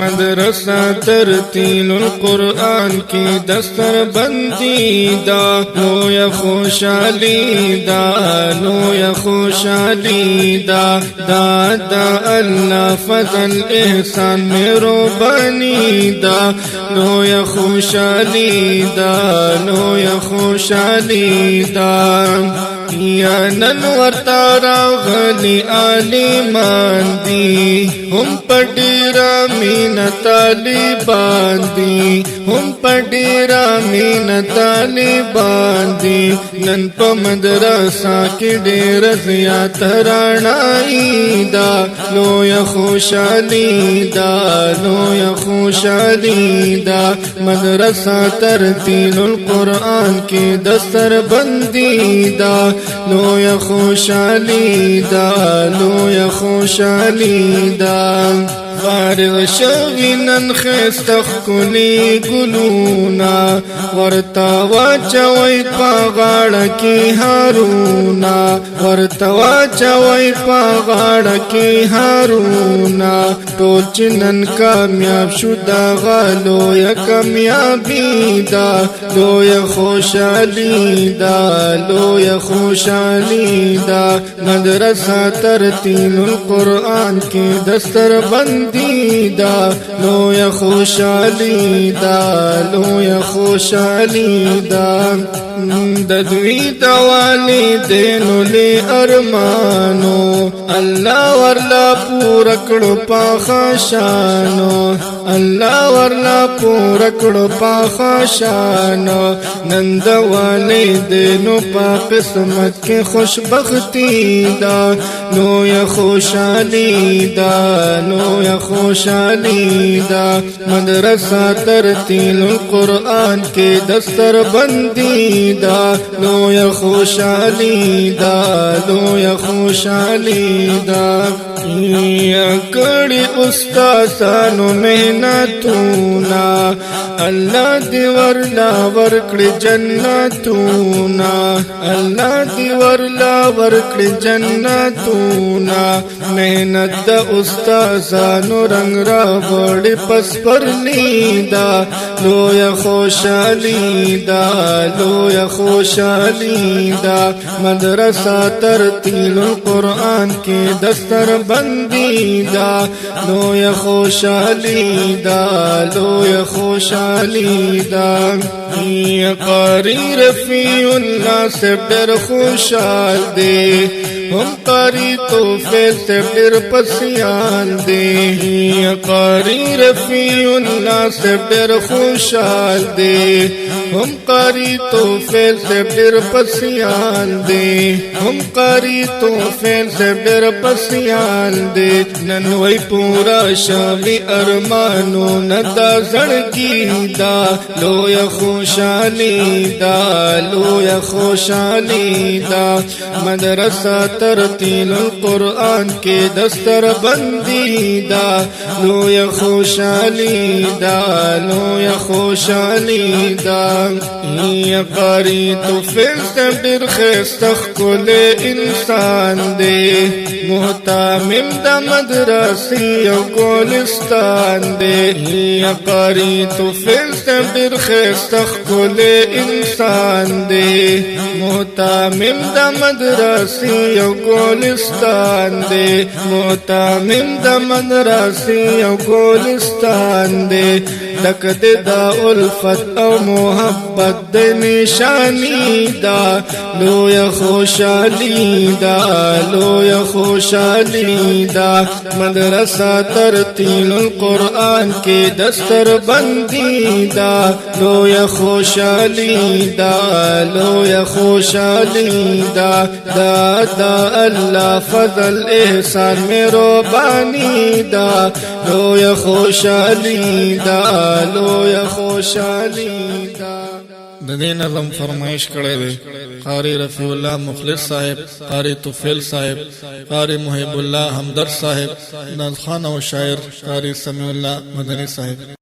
مدرسہ ترتیل القرآن کی دستر بندی دا لویا خوشالی دا لویا خوشالی دا دا دا اللہ فضل احسان مہربانی دا لویا خوشالی دا لویا خوشالی دا یا نن ورتا راغلی عالمان دی هم پډیرا مین طالبان دی هم پډیرا مین طالبان دی نن په مدرسه کې ډیر زیات رڼایي دا لویا خوشالي دا لویا خوشالي دا مدرسه ترتیل القرآن کې دستر بندي دا لویا خوشالی دا لویا خوشالی دا فارغ شوینن خستخ کلی گلونا ورتا واچوی پا غاڑا کی حارونا ورتا واچوی پا غاڑا کی حارونا ٹول چنن کامیاب شدا غالو یا کامیابی دا لویا خوشالی دا لویا خوشالی دا مدرسہ ترتیل القرآن کی دستر بند دا لویا خوشالی دا لویا خوشالی دا ددوی دوالی دینو لی ارمانو اللہ ورلا پورکڑو پاخاشانو اللہ ورلا پورکڑو پاخاشانو نندوالی دینو پا قسمت کے خوشبختی دا لویا خوشالی دا لویا خوشالی دا مدرسہ ترتیل القرآن کے دستر بندی دا لویا خوشالی دا لویا خوشالی دا یا کڑی استاسانو محنتونا اللہ دی ورلا ورکڑی جنتونا اللہ دی ورلا ورکڑی جنتونا محنت دا استاسانو رنگ را بڑی پس پر لیدا لویا خوشالی دا لویا خوشالی دا مدرسہ ترتیل القرآن کے دستر بندی دا لویا خوشالی دا لویا خوشالی دا یا قاری رفیع اللہ سے ڈر خوشال دے ہم قاری توفیل سے ڈر پسیان دے یا قاری رفیع اللہ سے ڈر خوشال دے ہم قاری توفیل سے ڈر پسیان دے ہم قاری توفیل سے ڈر پسیان دے ننوئی پورا شاوی ارمانو ندا زڑگی دا لویا خوشالی دا لویا خوشالی دا مدرسہ ترتیل القرآن کے دستر بندی دا لویا خوشالی دا لویا خوشالی دا یا قاری تو پھر سے ڈر خستخ کل انسان دے محتامم دا مدرسی او گولستان دے یا قاری تو پھر سے ڈر خستخ کل انسان دے محتامم دا مدرسی او گولستان دے محتامم دا مدرسی او گولستان دے ڈک دے دا الفت او محبت دے نشانی دا لویا خوشالی دا لویا خوشالی دا مدرسہ ترتیل القرآن کے دستر بندی دا لویا خوشالی دا لویا خوشالی دا دا دا اللہ فضل احسان مہربانی دا لویا خوشالی دا لویا خوشالی دا دین نظم فرمائش کړی دی قاری رفیع الله مخلص صاحب، قاری توفیل صاحب، قاری محب الله همدرد صاحب، ناز خان او شاعر قاری سمیع الله مدنی صاحب.